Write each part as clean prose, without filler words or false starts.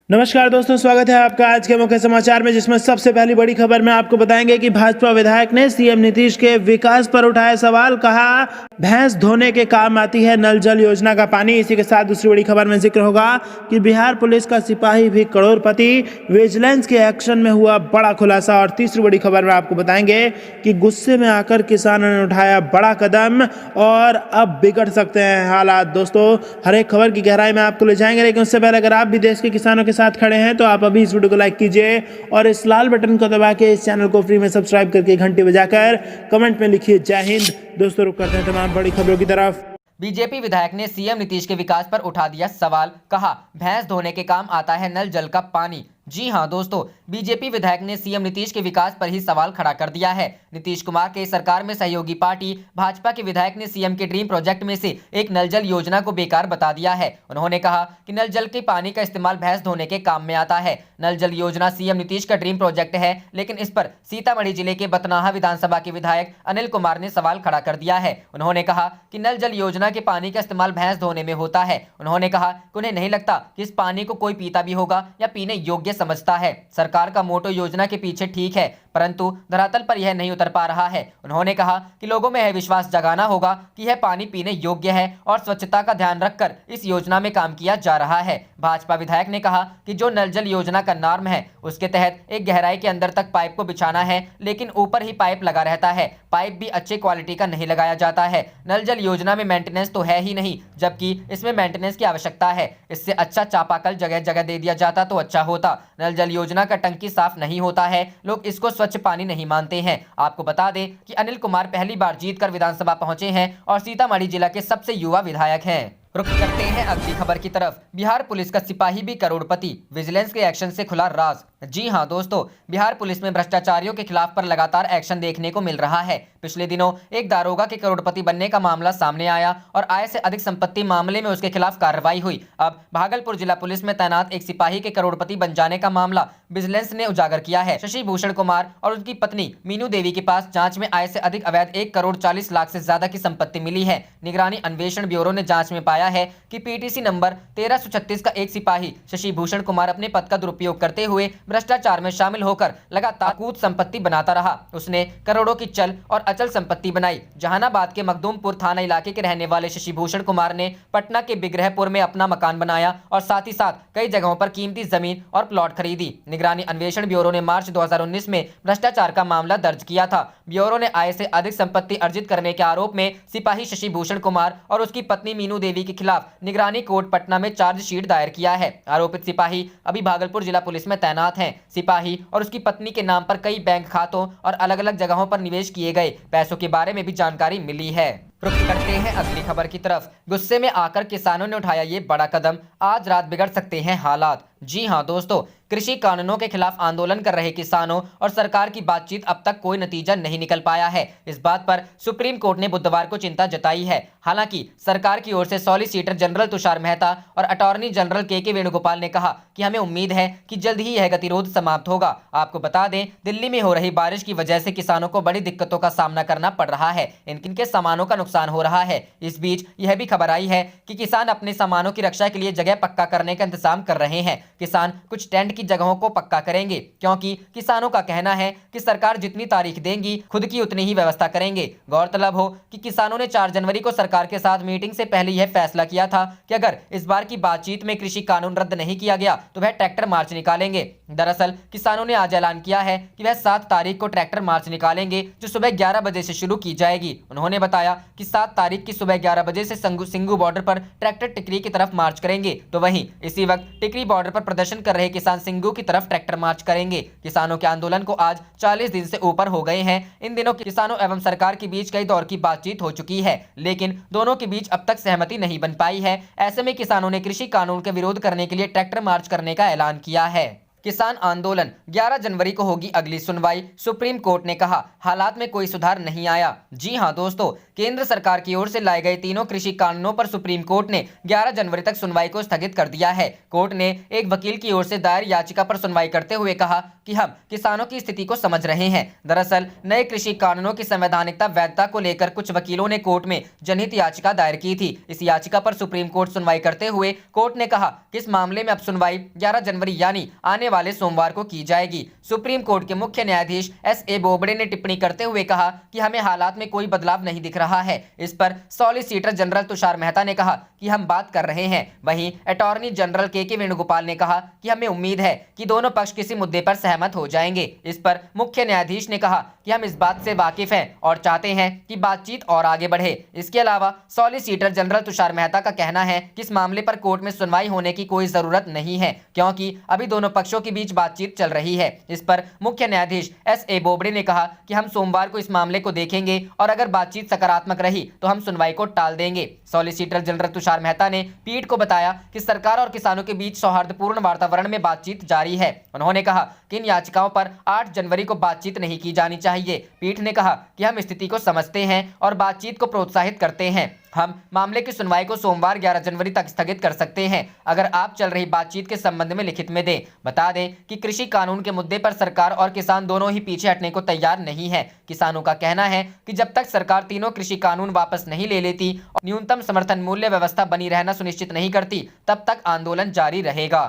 नमस्कार दोस्तों, स्वागत है आपका आज के मुख्य समाचार में, जिसमें सबसे पहली बड़ी खबर में आपको बताएंगे कि भाजपा विधायक ने सीएम नीतीश के विकास पर उठाया सवाल। कहा भैंस धोने के काम आती है नल जल योजना का पानी। इसी के साथ दूसरी बड़ी खबर में जिक्र होगा कि बिहार पुलिस का सिपाही भी करोड़पति, विजिलेंस के एक्शन में हुआ बड़ा खुलासा। और तीसरी बड़ी खबर में आपको बताएंगे कि गुस्से में आकर किसानों ने उठाया बड़ा कदम और अब बिगड़ सकते हैं हालात। दोस्तों, हर एक खबर की गहराई में आपको ले जाएंगे, लेकिन उससे पहले अगर आप भी देश के किसानों के साथ खड़े हैं तो आप अभी इस वीडियो को लाइक कीजिए और इस लाल बटन को दबा के इस चैनल को फ्री में सब्सक्राइब करके घंटी बजाकर कमेंट में लिखिए जय हिंद। दोस्तों, रुक करते हैं तमाम बड़ी खबरों की तरफ। बीजेपी विधायक ने सीएम नीतीश के विकास पर उठा दिया सवाल। कहा भैंस धोने के काम आता है नल जल का पानी। जी हां दोस्तों, बीजेपी विधायक ने सीएम नीतीश के विकास पर ही सवाल खड़ा कर दिया है। नीतीश कुमार के सरकार में सहयोगी पार्टी भाजपा के विधायक ने सीएम के ड्रीम प्रोजेक्ट में से एक नल जल योजना को बेकार बता दिया है। उन्होंने कहा कि नल जल के पानी का इस्तेमाल भैंस धोने के काम में आता है। नल जल योजना सीएम नीतीश का ड्रीम प्रोजेक्ट है, लेकिन इस पर सीतामढ़ी जिले के बथनाहा विधानसभा के विधायक अनिल कुमार ने सवाल खड़ा कर दिया है। उन्होंने कहा कि नल जल योजना के पानी का इस्तेमाल भैंस धोने में होता है। उन्होंने कहा कि उन्हें नहीं लगता कि इस पानी को कोई पीता भी होगा या पीने योग्य समझता है। सरकार का मोटो योजना के पीछे ठीक है, परंतु धरातल पर यह नहीं उतर पा रहा है। उन्होंने कहा कि लोगों में यह विश्वास जगाना होगा कि यह पानी पीने योग्य है और स्वच्छता का ध्यान रखकर इस योजना में काम किया जा रहा है। भाजपा विधायक ने कहा कि जो नल जल योजना का नॉर्म है उसके तहत एक गहराई के अंदर तक पाइप को बिछाना है, लेकिन ऊपर ही पाइप लगा रहता है। पाइप भी अच्छे क्वालिटी का नहीं लगाया जाता है। नल जल योजना में मेंटेनेंस तो है ही नहीं, जबकि इसमें मेंटेनेंस की आवश्यकता है। इससे अच्छा चापाकल जगह जगह दे दिया जाता तो अच्छा होता। नल जल योजना का टंकी साफ नहीं होता है, लोग इसको स्वच्छ पानी नहीं मानते हैं। आपको बता दें कि अनिल कुमार पहली बार जीतकर विधानसभा पहुंचे हैं और सीतामढ़ी जिला के सबसे युवा विधायक हैं। रुख करते हैं अगली खबर की तरफ। बिहार पुलिस का सिपाही भी करोड़पति, विजिलेंस के एक्शन से खुला राज। जी हां दोस्तों, बिहार पुलिस में भ्रष्टाचारियों के खिलाफ पर लगातार एक्शन देखने को मिल रहा है। पिछले दिनों एक दारोगा के करोड़पति बनने का मामला सामने आया और आय से अधिक संपत्ति मामले में उसके खिलाफ कार्रवाई हुई। अब भागलपुर जिला पुलिस में तैनात एक सिपाही के करोड़पति बन जाने का मामला विजिलेंस ने उजागर किया है। शशि भूषण कुमार और उनकी पत्नी मीनू देवी के पास जांच में आय से अधिक अवैध 1,40,00,000 से ज्यादा की संपत्ति मिली है। निगरानी अन्वेषण ब्यूरो ने जांच में पाया है कि पीटीसी नंबर 1336 का एक सिपाही शशि भूषण कुमार अपने पद का दुरुपयोग करते हुए भ्रष्टाचार में शामिल होकर लगातार कूद संपत्ति बनाता रहा। उसने करोड़ों की चल और अचल संपत्ति बनाई। जहानाबाद के मखदूमपुर थाना इलाके के रहने वाले शशि भूषण कुमार ने पटना के बिग्रहपुर में अपना मकान बनाया और साथ ही साथ कई जगहों पर कीमती जमीन और प्लॉट खरीदी। निगरानी अन्वेषण ब्यूरो ने मार्च 2019 में भ्रष्टाचार का मामला दर्ज किया था। ब्यूरो ने आय से अधिक संपत्ति अर्जित करने के आरोप में सिपाही शशि भूषण कुमार और उसकी पत्नी मीनू देवी के खिलाफ निगरानी कोर्ट पटना में चार्जशीट दायर किया है। आरोपित सिपाही अभी भागलपुर जिला पुलिस में तैनात हैं। सिपाही और उसकी पत्नी के नाम पर कई बैंक खातों और अलग अलग जगहों पर निवेश किए गए पैसों के बारे में भी जानकारी मिली है। रुख करते हैं अगली खबर की तरफ। गुस्से में आकर किसानों ने उठाया ये बड़ा कदम, आज रात बिगड़ सकते हैं हालात। जी हां दोस्तों, कृषि कानूनों के खिलाफ आंदोलन कर रहे किसानों और सरकार की बातचीत अब तक कोई नतीजा नहीं निकल पाया है। इस बात पर सुप्रीम कोर्ट ने बुधवार को चिंता जताई है। हालांकि सरकार की ओर से सॉलिसिटर जनरल तुषार मेहता और अटॉर्नी जनरल के वेणुगोपाल ने कहा कि हमें उम्मीद है कि जल्द ही यह गतिरोध समाप्त होगा। आपको बता दें, दिल्ली में हो रही बारिश की वजह से किसानों को बड़ी दिक्कतों का सामना करना पड़ रहा है। इनके सामानों का नुकसान हो रहा है। इस बीच यह भी खबर आई है कि किसान अपने सामानों की रक्षा के लिए जगह पक्का करने का इंतजाम कर रहे हैं। किसान कुछ टेंट की जगहों को पक्का करेंगे, क्योंकि किसानों का कहना है कि सरकार जितनी तारीख देंगी खुद की उतनी ही व्यवस्था करेंगे। गौरतलब हो कि किसानों ने 4 जनवरी को सरकार के साथ मीटिंग से पहले यह फैसला किया था कि अगर इस बार की बातचीत में कृषि कानून रद्द नहीं किया गया तो वह ट्रैक्टर मार्च निकालेंगे। दरअसल किसानों ने आज ऐलान किया है कि वह 7 तारीख को ट्रैक्टर मार्च निकालेंगे, जो सुबह 11 बजे से शुरू की जाएगी। उन्होंने बताया कि 7 तारीख की सुबह 11 बजे से सिंगू बॉर्डर पर ट्रैक्टर टिकरी की तरफ मार्च करेंगे, तो वहीं इसी वक्त टिकरी बॉर्डर पर प्रदर्शन कर रहे किसान सिंगू की तरफ ट्रैक्टर मार्च करेंगे। किसानों के आंदोलन को आज 40 दिन से ऊपर हो गए हैं। इन दिनों किसानों एवं सरकार के बीच कई दौर की बातचीत हो चुकी है, लेकिन दोनों के बीच अब तक सहमति नहीं बन पाई है। ऐसे में किसानों ने कृषि कानून के विरोध करने के लिए ट्रैक्टर मार्च करने का ऐलान किया है। किसान आंदोलन 11 जनवरी को होगी अगली सुनवाई, सुप्रीम कोर्ट ने कहा हालात में कोई सुधार नहीं आया। जी हां दोस्तों, केंद्र सरकार की ओर से लाए गए तीनों कृषि कानूनों पर सुप्रीम कोर्ट ने 11 जनवरी तक सुनवाई को स्थगित कर दिया है। कोर्ट ने एक वकील की ओर से दायर याचिका पर सुनवाई करते हुए कहा कि हम किसानों की स्थिति को समझ रहे हैं। दरअसल नए कृषि कानूनों की संवैधानिकता वैधता को लेकर कुछ वकीलों ने कोर्ट में जनहित याचिका दायर की थी। इस याचिका पर सुप्रीम कोर्ट सुनवाई करते हुए कोर्ट ने कहा कि इस मामले में अब सुनवाई 11 जनवरी यानी आने वाले सोमवार को की जाएगी। सुप्रीम कोर्ट के मुख्य न्यायाधीश S.A. बोबड़े ने टिप्पणी करते हुए कहा कि हमें हालात में कोई बदलाव नहीं दिख रहा है। इस पर सॉलिसिटर जनरल तुषार मेहता ने कहा कि हम बात कर रहे हैं। वहीं अटॉर्नी जनरल के वेणुगोपाल ने कहा कि हमें उम्मीद है कि दोनों पक्ष किसी मुद्दे पर सहमत हो जाएंगे। इस पर मुख्य न्यायाधीश ने कहा कि हम इस बात से वाकिफ हैं और चाहते हैं कि बातचीत और आगे बढ़े। इसके अलावा सॉलिसिटर जनरल तुषार मेहता का कहना है कि इस मामले पर कोर्ट में सुनवाई होने की कोई जरूरत नहीं है, क्योंकि अभी दोनों पक्षों के बीच बातचीत चल रही है। इस पर मुख्य न्यायाधीश S.A. बोबड़े ने कहा कि हम सोमवार को इस मामले को देखेंगे और अगर बातचीत सकारात्मक रही तो हम सुनवाई को टाल देंगे। सॉलिसिटर जनरल तुषार मेहता ने पीठ को बताया कि सरकार और किसानों के बीच सौहार्दपूर्ण वातावरण में बातचीत जारी है। उन्होंने कहा कि इन याचिकाओं पर 8 जनवरी को बातचीत नहीं की जानी चाहिए। पीठ ने कहा कि हम स्थिति को समझते हैं और बातचीत को प्रोत्साहित करते हैं। हम मामले की सुनवाई को सोमवार 11 जनवरी तक स्थगित कर सकते हैं अगर आप चल रही बातचीत के संबंध में लिखित में दें। बता दें कि कृषि कानून के मुद्दे पर सरकार और किसान दोनों ही पीछे हटने को तैयार नहीं है। किसानों का कहना है कि जब तक सरकार तीनों कृषि कानून वापस नहीं ले लेती और न्यूनतम समर्थन मूल्य व्यवस्था बनी रहना सुनिश्चित नहीं करती, तब तक आंदोलन जारी रहेगा।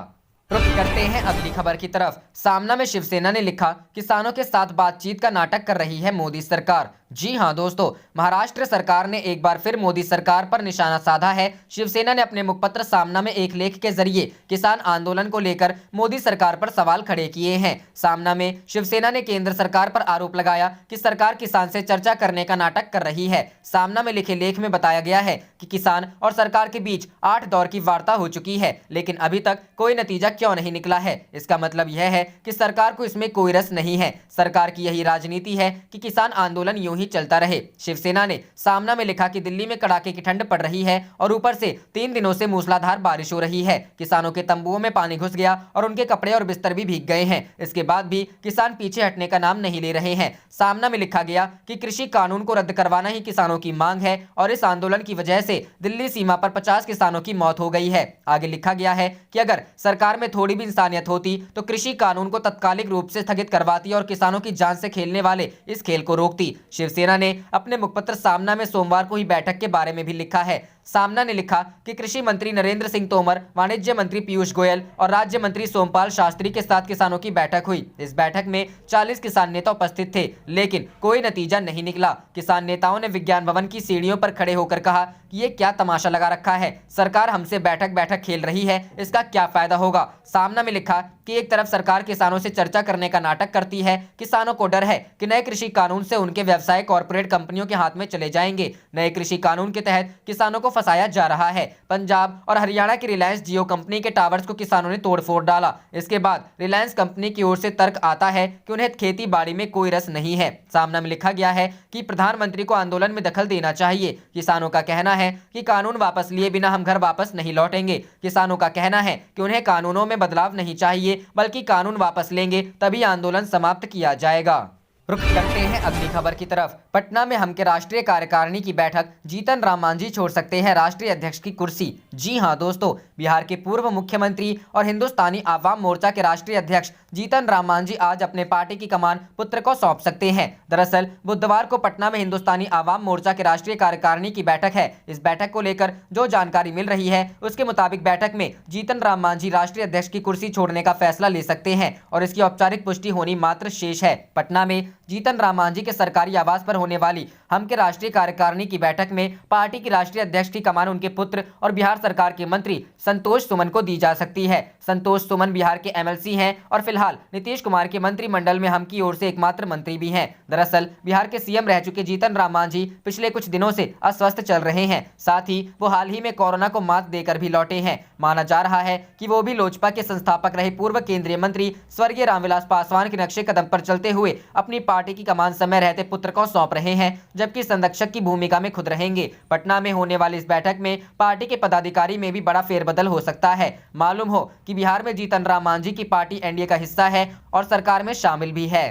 रुक करते हैं अगली खबर की तरफ। सामना में शिवसेना ने लिखा किसानों के साथ बातचीत का नाटक कर रही है मोदी सरकार। जी हां दोस्तों, महाराष्ट्र सरकार ने एक बार फिर मोदी सरकार पर निशाना साधा है। शिवसेना ने अपने मुखपत्र सामना में एक लेख के जरिए किसान आंदोलन को लेकर मोदी सरकार पर सवाल खड़े किए हैं। सामना में शिवसेना ने केंद्र सरकार पर आरोप लगाया कि सरकार किसान से चर्चा करने का नाटक कर रही है। सामना में लिखे लेख में बताया गया है कि किसान और सरकार के बीच 8 दौर की वार्ता हो चुकी है, लेकिन अभी तक कोई नतीजा क्यों नहीं निकला है। इसका मतलब यह है कि सरकार को इसमें कोई रस नहीं है। सरकार की यही राजनीति है कि किसान आंदोलन यूं ही चलता रहे। शिवसेना ने सामना में लिखा कि दिल्ली में कड़ाके की ठंड पड़ रही है और ऊपर से 3 दिनों से मूसलाधार बारिश हो रही है। किसानों के तंबुओं में पानी घुस गया और उनके कपड़े और बिस्तर भी भीग गए हैं। इसके बाद भी किसान पीछे हटने का नाम नहीं ले रहे हैं। सामना में लिखा गया कि कृषि कानून को रद्द करवाना ही किसानों की मांग है और इस आंदोलन की वजह से दिल्ली सीमा पर 50 किसानों की मौत हो गई है। आगे लिखा गया है कि अगर सरकार में थोड़ी भी इंसानियत होती तो कृषि कानून को तत्कालिक रूप से स्थगित करवाती और किसानों की जान से खेलने वाले इस खेल को रोकती। शिवसेना ने अपने मुखपत्र सामना में सोमवार को ही बैठक के बारे में भी लिखा है। सामना ने लिखा कि कृषि मंत्री नरेंद्र सिंह तोमर, वाणिज्य मंत्री पीयूष गोयल और राज्य मंत्री सोमपाल शास्त्री के साथ किसानों की बैठक हुई। इस बैठक में 40 किसान नेता उपस्थित थे, लेकिन कोई नतीजा नहीं निकला। किसान नेताओं ने विज्ञान भवन की सीढ़ियों पर खड़े होकर कहा कि ये क्या तमाशा लगा रखा है, सरकार हमसे बैठक बैठक खेल रही है, इसका क्या फायदा होगा। सामना में लिखा कि एक तरफ सरकार किसानों से चर्चा करने का नाटक करती है, किसानों को डर है कि नए कृषि कानून से उनके व्यवसाय कॉर्पोरेट कंपनियों के हाथ में चले जाएंगे। नए कृषि कानून के तहत किसानों को फंसाया जा रहा है। पंजाब और हरियाणा की रिलायंस जियो कंपनी के टावर्स को किसानों ने तोड़फोड़ डाला। इसके बाद रिलायंस कंपनी की ओर से तर्क आता है कि उन्हें खेती बाड़ी में कोई रस नहीं है। सामना में लिखा गया है कि प्रधानमंत्री को आंदोलन में दखल देना चाहिए। किसानों का कहना है कि कानून वापस लिए बिना हम घर वापस नहीं लौटेंगे। किसानों का कहना है कि उन्हें कानूनों में बदलाव नहीं चाहिए, बल्कि कानून वापस लेंगे तभी आंदोलन समाप्त किया जाएगा। रुक करते हैं अगली खबर की तरफ। पटना में हम के राष्ट्रीय कार्यकारिणी की बैठक, जीतन राम मांझी छोड़ सकते हैं राष्ट्रीय अध्यक्ष की कुर्सी। जी हां दोस्तों, बिहार के पूर्व मुख्यमंत्री और हिंदुस्तानी आवाम मोर्चा के राष्ट्रीय अध्यक्ष जीतन राम मांझी आज अपने पार्टी की कमान पुत्र को सौंप सकते हैं। दरअसल बुधवार को पटना में हिंदुस्तानी आवाम मोर्चा के राष्ट्रीय कार्यकारिणी की बैठक है। इस बैठक को लेकर जो जानकारी मिल रही है उसके मुताबिक बैठक में जीतन राम मांझी राष्ट्रीय अध्यक्ष की कुर्सी छोड़ने का फैसला ले सकते हैं और इसकी औपचारिक पुष्टि होनी मात्र शेष है। पटना में जीतन राम मांझी के सरकारी आवास पर होने वाली हम के राष्ट्रीय कार्यकारिणी की बैठक में पार्टी की राष्ट्रीय अध्यक्ष की कमान उनके पुत्र और बिहार सरकार के मंत्री संतोष सुमन को दी जा सकती है। संतोष सुमन बिहार के एमएलसी हैं और फिलहाल नीतीश कुमार के मंत्रिमंडल में हम की ओर से एकमात्र मंत्री भी हैं। दरअसल बिहार के सीएम रह चुके जीतन राम मांझी पिछले कुछ दिनों से अस्वस्थ चल रहे हैं। साथ ही वो हाल ही में कोरोना को मात देकर भी लौटे हैं। माना जा रहा है कि वो भी लोजपा के संस्थापक रहे पूर्व केंद्रीय मंत्री स्वर्गीय रामविलास पासवान के नक्शे कदम पर चलते हुए अपनी पार्टी की कमान समय रहते पुत्र को सौंप रहे हैं, जबकि संरक्षक की भूमिका में खुद रहेंगे। पटना में होने वाली इस बैठक में पार्टी के पदाधिकारी में भी बड़ा फेरबदल हो सकता है। मालूम हो कि बिहार में जीतन राम मांझी की पार्टी एनडीए का हिस्सा है और सरकार में शामिल भी है।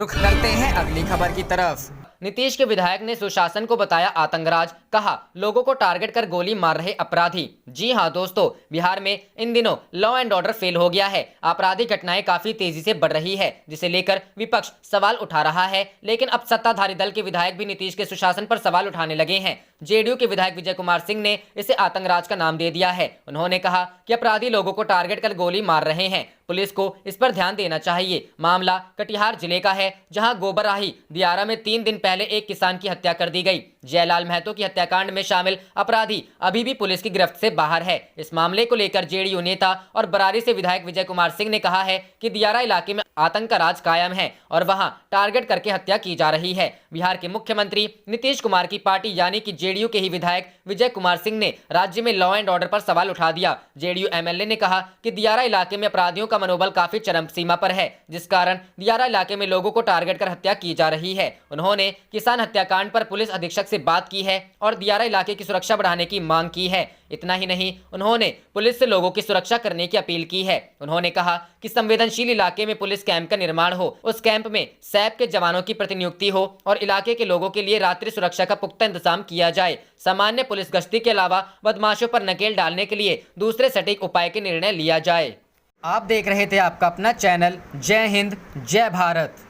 रुख करते हैं अगली खबर की तरफ। नीतीश के विधायक ने सुशासन को बताया आतंकराज, कहा लोगों को टारगेट कर गोली मार रहे अपराधी। जी हां दोस्तों, बिहार में इन दिनों लॉ एंड ऑर्डर फेल हो गया है। आपराधिक घटनाएं काफी तेजी से बढ़ रही है, जिसे लेकर विपक्ष सवाल उठा रहा है। लेकिन अब सत्ताधारी दल के विधायक भी नीतीश के सुशासन पर सवाल उठाने लगे हैं। जेडीयू के विधायक विजय कुमार सिंह ने इसे आतंकराज का नाम दे दिया है। उन्होंने कहा कि अपराधी लोगों को टारगेट कर गोली मार रहे हैं, पुलिस को इस पर ध्यान देना चाहिए। मामला कटिहार जिले का है, जहां गोबराही दियारा में 3 दिन पहले एक किसान की हत्या कर दी गई। जयलाल महतो की हत्याकांड में शामिल अपराधी अभी भी पुलिस की गिरफ्त से बाहर है। इस मामले को लेकर जेडीयू नेता और बरारी से विधायक विजय कुमार सिंह ने कहा है कि दियारा इलाके में आतंक का राज कायम है और वहां टारगेट करके हत्या की जा रही है। बिहार के मुख्यमंत्री नीतीश कुमार की पार्टी यानी कि जेडीयू के ही विधायक विजय कुमार सिंह ने राज्य में लॉ एंड ऑर्डर पर सवाल उठा दिया। जेडीयू एमएलए ने कहा कि दियारा इलाके में अपराधियों का मनोबल काफी चरम सीमा पर है, जिस कारण दियारा इलाके में लोगों को टारगेट कर हत्या की जा रही है। उन्होंने किसान हत्याकांड पर पुलिस अधीक्षक से बात की है और दियारा इलाके की सुरक्षा बढ़ाने की मांग की है। इतना ही नहीं, उन्होंने पुलिस से लोगों की सुरक्षा करने की अपील की है। उन्होंने कहा कि संवेदनशील इलाके में पुलिस कैंप का निर्माण हो, उस कैंप में सैप के जवानों की प्रतिनियुक्ति हो और इलाके के लोगों के लिए रात्रि सुरक्षा का पुख्ता इंतजाम किया जाए। सामान्य पुलिस गश्ती के अलावा बदमाशों पर नकेल डालने के लिए दूसरे सटीक उपाय के निर्णय लिया जाए। आप देख रहे थे आपका अपना चैनल जय हिंद जय भारत।